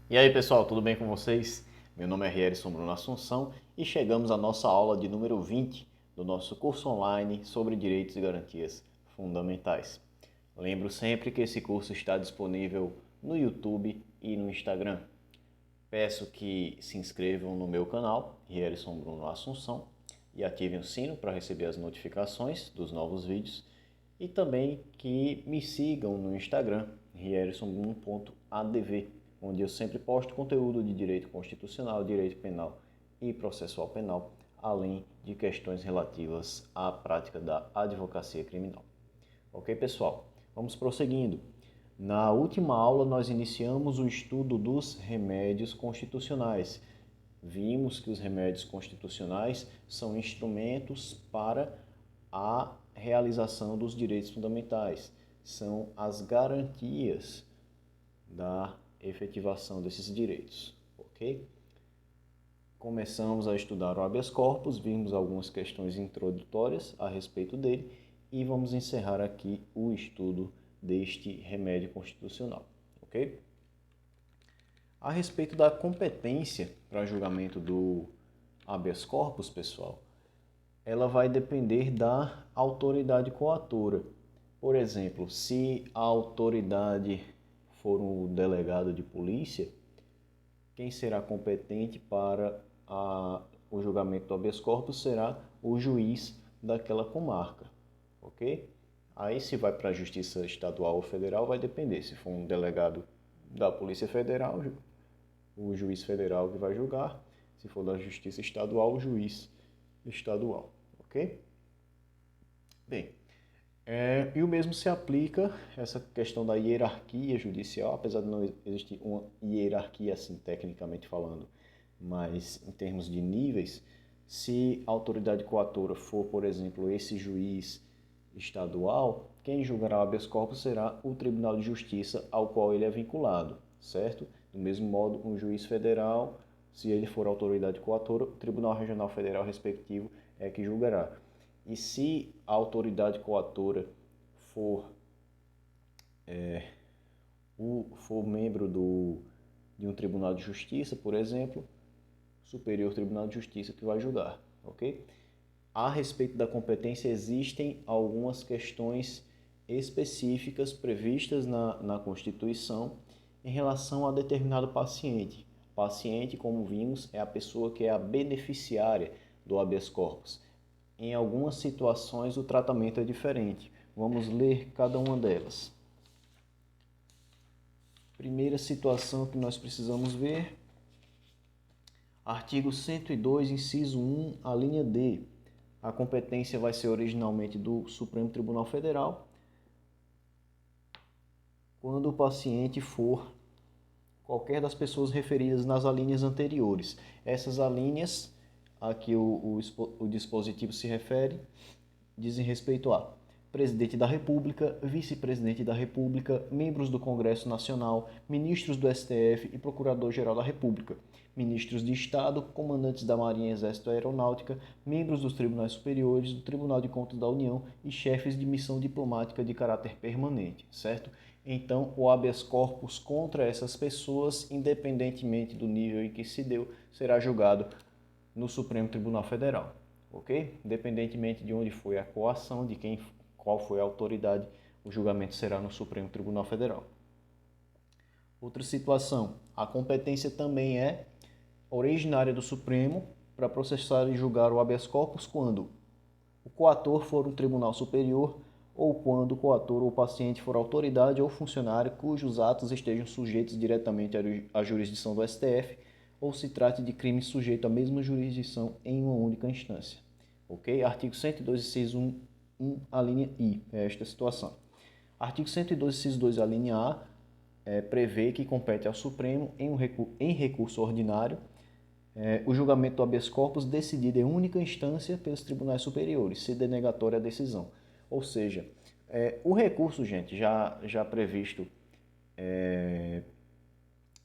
E aí pessoal, tudo bem com vocês? Meu nome é Rierson Bruno Assunção e chegamos à nossa aula de número 20 do nosso curso online sobre Direitos e Garantias Fundamentais. Lembro sempre que esse curso está disponível no YouTube e no Instagram. Peço que se inscrevam no meu canal, Rierson Bruno Assunção, e ativem o sino para receber as notificações dos novos vídeos e também que me sigam no Instagram, riersonbruno.adv, onde eu sempre posto conteúdo de direito constitucional, direito penal e processual penal, além de questões relativas à prática da advocacia criminal. Ok, pessoal? Vamos prosseguindo. Na última aula, nós iniciamos o estudo dos remédios constitucionais. Vimos que os remédios constitucionais são instrumentos para a realização dos direitos fundamentais, são as garantias da efetivação desses direitos, ok? Começamos a estudar o habeas corpus, vimos algumas questões introdutórias a respeito dele e vamos encerrar aqui o estudo deste remédio constitucional, ok? A respeito da competência para julgamento do habeas corpus, pessoal, ela vai depender da autoridade coatora. Por exemplo, se a autoridade for um delegado de polícia, quem será competente para o julgamento do habeas corpus será o juiz daquela comarca, ok? Aí se vai para a Justiça Estadual ou Federal vai depender. Se for um delegado da Polícia Federal, o juiz federal que vai julgar. Se for da Justiça Estadual, o juiz estadual, ok? Bem, e o mesmo se aplica essa questão da hierarquia judicial, apesar de não existir uma hierarquia assim tecnicamente falando, mas em termos de níveis, se a autoridade coatora for, por exemplo, esse juiz estadual, quem julgará o habeas corpus será o Tribunal de Justiça ao qual ele é vinculado, certo? Do mesmo modo, um juiz federal, se ele for autoridade coatora, o Tribunal Regional Federal respectivo é que julgará. E se a autoridade coatora for, for membro de um Tribunal de Justiça, por exemplo, Superior Tribunal de Justiça que vai julgar, ok? A respeito da competência, existem algumas questões específicas previstas na Constituição em relação a determinado paciente. Paciente, como vimos, é a pessoa que é a beneficiária do habeas corpus. Em algumas situações, o tratamento é diferente. Vamos ler cada uma delas. Primeira situação que nós precisamos ver. Artigo 102, inciso 1, a linha D. A competência vai ser originalmente do Supremo Tribunal Federal, quando o paciente for qualquer das pessoas referidas nas alíneas anteriores. Essas alíneas a que o dispositivo se refere dizem respeito a Presidente da República, Vice-Presidente da República, membros do Congresso Nacional, ministros do STF e Procurador-Geral da República, ministros de Estado, comandantes da Marinha, Exército e Aeronáutica, membros dos Tribunais Superiores, do Tribunal de Contas da União e chefes de missão diplomática de caráter permanente, certo? Então, o habeas corpus contra essas pessoas, independentemente do nível em que se deu, será julgado no Supremo Tribunal Federal, ok? Independentemente de onde foi a coação, de qual foi a autoridade, o julgamento será no Supremo Tribunal Federal. Outra situação, a competência também é originária do Supremo para processar e julgar o habeas corpus quando o coator for um tribunal superior ou quando o coator ou paciente for autoridade ou funcionário cujos atos estejam sujeitos diretamente à jurisdição do STF ou se trate de crime sujeito à mesma jurisdição em uma única instância. Ok? Artigo 102, inciso 1, a linha I, é esta situação. Artigo 102, inciso 2, a linha A, prevê que compete ao Supremo, em recurso ordinário, o julgamento do habeas corpus decidido em única instância pelos tribunais superiores, se denegatória a decisão. Ou seja, o recurso, gente, já previsto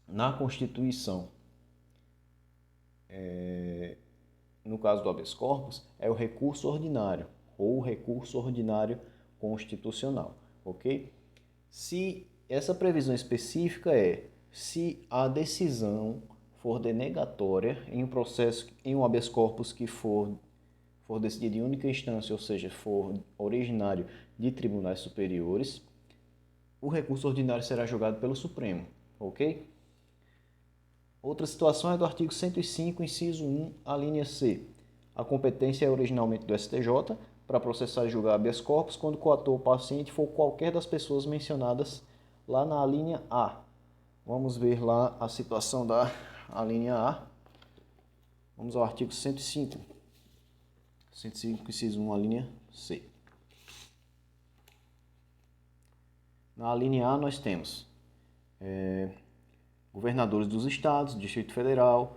na Constituição, no caso do habeas corpus, é o recurso ordinário ou recurso ordinário constitucional, ok? Se essa previsão específica se a decisão for denegatória em um processo, em um habeas corpus que for decidido em única instância, ou seja, for originário de tribunais superiores, o recurso ordinário será julgado pelo Supremo, ok? Outra situação é do artigo 105, inciso 1, a linha C. A competência é originalmente do STJ para processar e julgar habeas corpus quando o coator ou paciente for qualquer das pessoas mencionadas lá na linha A. Vamos ver lá a situação da linha A. Vamos ao artigo 105. 105, inciso 1, a linha C. Na linha A nós temos governadores dos estados, Distrito Federal,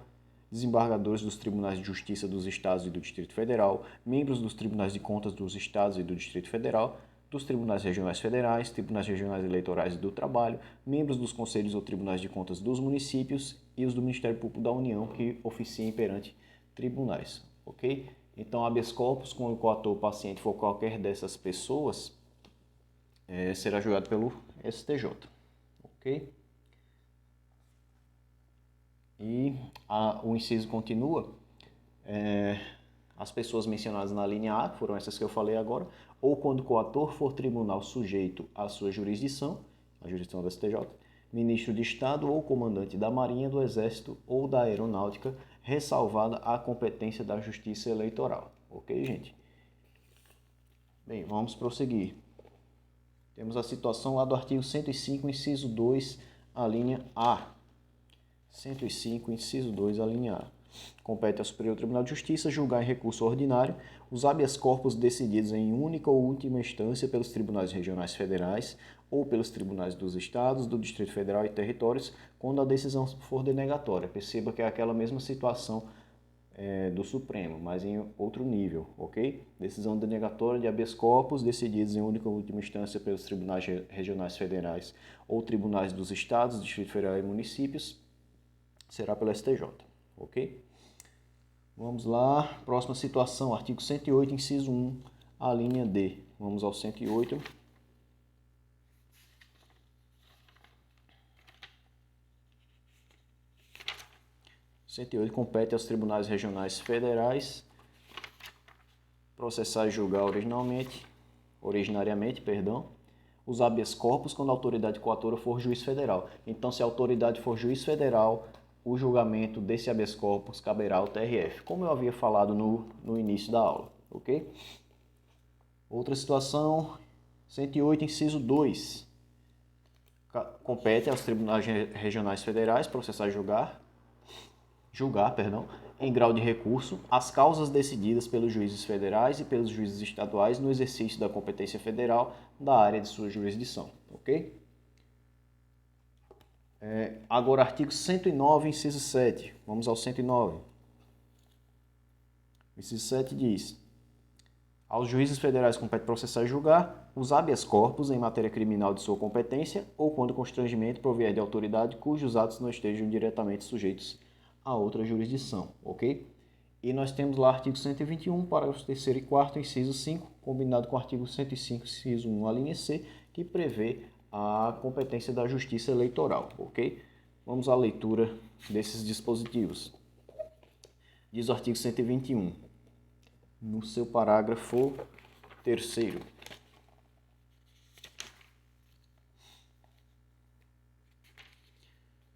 desembargadores dos tribunais de justiça dos estados e do Distrito Federal, membros dos tribunais de contas dos estados e do Distrito Federal, dos tribunais regionais federais, tribunais regionais eleitorais e do trabalho, membros dos conselhos ou tribunais de contas dos municípios e os do Ministério Público da União que oficiem perante tribunais, ok? Então, habeas corpus, quando o coator ou paciente for qualquer dessas pessoas, será julgado pelo STJ, ok? E o inciso continua, as pessoas mencionadas na linha A, foram essas que eu falei agora, ou quando o coator for tribunal sujeito à sua jurisdição, a jurisdição do STJ, ministro de Estado ou comandante da Marinha, do Exército ou da Aeronáutica, ressalvada a competência da Justiça Eleitoral. Ok, gente? Bem, vamos prosseguir. Temos a situação lá do artigo 105, inciso 2, a linha A. 105, inciso 2, a linha A. Compete ao Superior Tribunal de Justiça julgar em recurso ordinário os habeas corpus decididos em única ou última instância pelos tribunais regionais federais ou pelos tribunais dos estados, do Distrito Federal e territórios, quando a decisão for denegatória. Perceba que é aquela mesma situação do Supremo, mas em outro nível, ok? Decisão denegatória de habeas corpus decididos em única ou última instância pelos tribunais regionais federais ou tribunais dos estados, Distrito Federal e municípios, será pelo STJ, ok? Vamos lá, próxima situação, artigo 108, inciso 1, a linha D. Vamos ao 108. Compete aos tribunais regionais federais processar e julgar originariamente, os habeas corpus quando a autoridade coatora for juiz federal. Então, se a autoridade for juiz federal, o julgamento desse habeas corpus caberá ao TRF, como eu havia falado no início da aula, ok? Outra situação, 108, inciso 2. Compete aos tribunais regionais federais processar e julgar, em grau de recurso, as causas decididas pelos juízes federais e pelos juízes estaduais no exercício da competência federal da área de sua jurisdição, ok? Agora, artigo 109, inciso 7. Vamos ao 109. O inciso 7 diz: aos juízes federais compete processar e julgar os habeas corpus em matéria criminal de sua competência ou quando o constrangimento provier de autoridade cujos atos não estejam diretamente sujeitos a outra jurisdição, ok? E nós temos lá artigo 121, parágrafos 3º e 4º, inciso 5, combinado com o artigo 105, inciso 1, a linha C, que prevê a competência da Justiça Eleitoral, ok? Vamos à leitura desses dispositivos. Diz o artigo 121, no seu parágrafo 3º.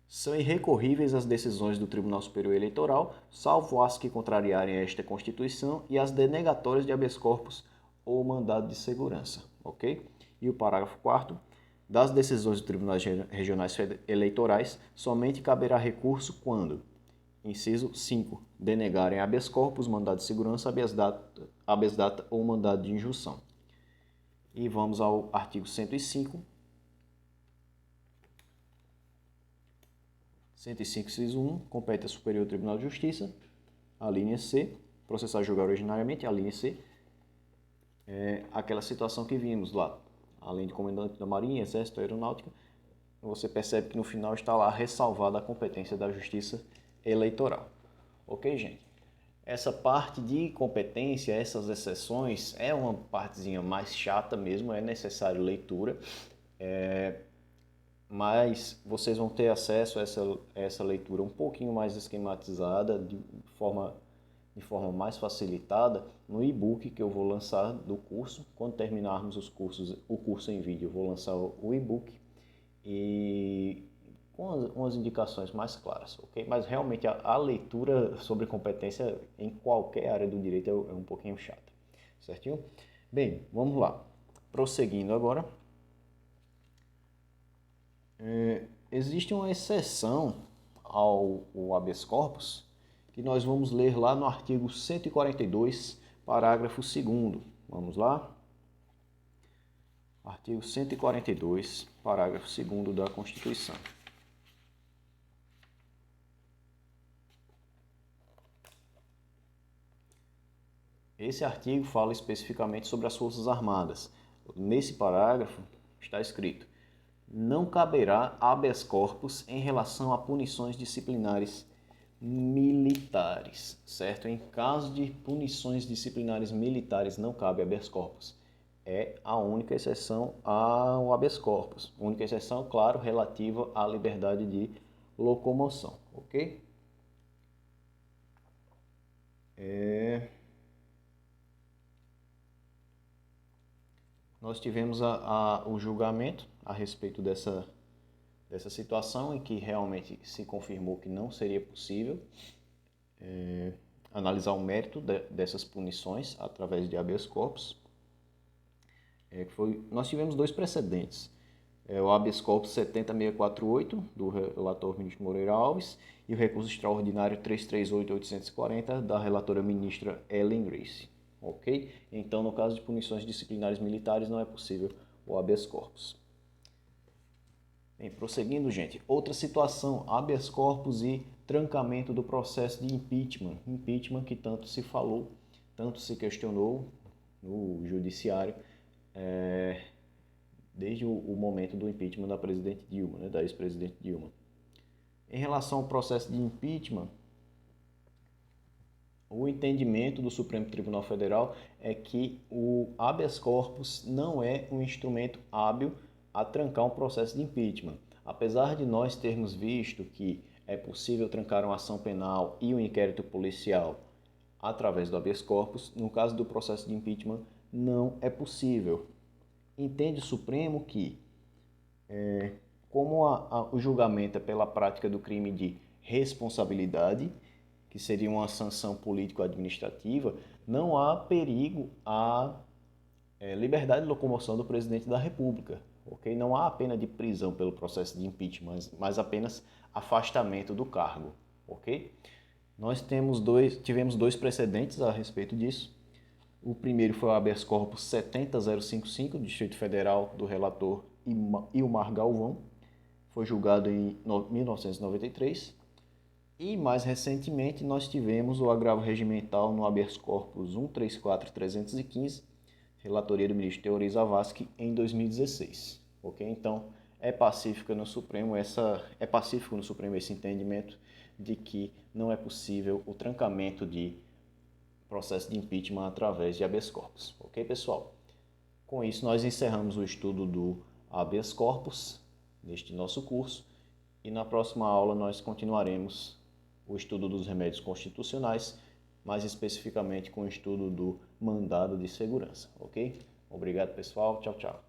São irrecorríveis as decisões do Tribunal Superior Eleitoral, salvo as que contrariarem esta Constituição e as denegatórias de habeas corpus ou mandado de segurança, ok? E o parágrafo 4º, das decisões dos Tribunais Regionais Eleitorais, somente caberá recurso quando, inciso 5, denegarem habeas corpus, mandado de segurança, habeas data ou mandado de injunção. E vamos ao artigo 105. 105, inciso 1, compete ao Superior Tribunal de Justiça, a linha C, processar e julgar originariamente, a linha C, aquela situação que vimos lá, além de comandante da Marinha, Exército, Aeronáutica, você percebe que no final está lá ressalvada a competência da Justiça Eleitoral. Ok, gente? Essa parte de competência, essas exceções, é uma partezinha mais chata mesmo, é necessário leitura. mas vocês vão ter acesso a essa leitura um pouquinho mais esquematizada, de forma mais facilitada, no e-book que eu vou lançar do curso. Quando terminarmos o curso em vídeo, eu vou lançar o e-book e com as indicações mais claras, ok? Mas realmente a leitura sobre competência em qualquer área do direito é um pouquinho chata, certinho? Bem, vamos lá. Prosseguindo agora. Existe uma exceção ao habeas corpus que nós vamos ler lá no artigo 142, parágrafo 2º. Vamos lá? Artigo 142, parágrafo 2º da Constituição. Esse artigo fala especificamente sobre as Forças Armadas. Nesse parágrafo está escrito: não caberá habeas corpus em relação a punições disciplinares militares, certo? Em caso de punições disciplinares militares não cabe habeas corpus. É a única exceção ao habeas corpus. Única exceção, claro, relativa à liberdade de locomoção, ok? Nós tivemos o julgamento a respeito dessa situação em que realmente se confirmou que não seria possível analisar o mérito dessas punições através de habeas corpus. Nós tivemos dois precedentes. O habeas corpus 70648, do relator ministro Moreira Alves, e o recurso extraordinário 338.840, da relatora ministra Ellen Grace. Ok? Então, no caso de punições disciplinares militares, não é possível o habeas corpus. Bem, prosseguindo, gente. Outra situação, habeas corpus e trancamento do processo de impeachment. Impeachment que tanto se falou, tanto se questionou no judiciário, desde o momento do impeachment da presidente Dilma, da ex-presidente Dilma. Em relação ao processo de impeachment, o entendimento do Supremo Tribunal Federal é que o habeas corpus não é um instrumento hábil a trancar um processo de impeachment. Apesar de nós termos visto que é possível trancar uma ação penal e um inquérito policial através do habeas corpus, no caso do processo de impeachment não é possível. Entende o Supremo que, como o julgamento é pela prática do crime de responsabilidade, que seria uma sanção político-administrativa, não há perigo à liberdade de locomoção do presidente da República. Okay? Não há a pena de prisão pelo processo de impeachment, mas apenas afastamento do cargo. Okay? Nós tivemos dois precedentes a respeito disso. O primeiro foi o habeas corpus 70055, do Distrito Federal, do relator Ilmar Galvão. Foi julgado em 1993. E mais recentemente nós tivemos o agravo regimental no habeas corpus 134315, relatoria do ministro Teori Zavascki, em 2016. Okay? Então é pacífico no Supremo esse entendimento de que não é possível o trancamento de processo de impeachment através de habeas corpus. Ok, pessoal? Com isso nós encerramos o estudo do habeas corpus neste nosso curso e na próxima aula nós continuaremos o estudo dos remédios constitucionais, mais especificamente com o estudo do mandado de segurança, ok? Obrigado, pessoal. Tchau, tchau.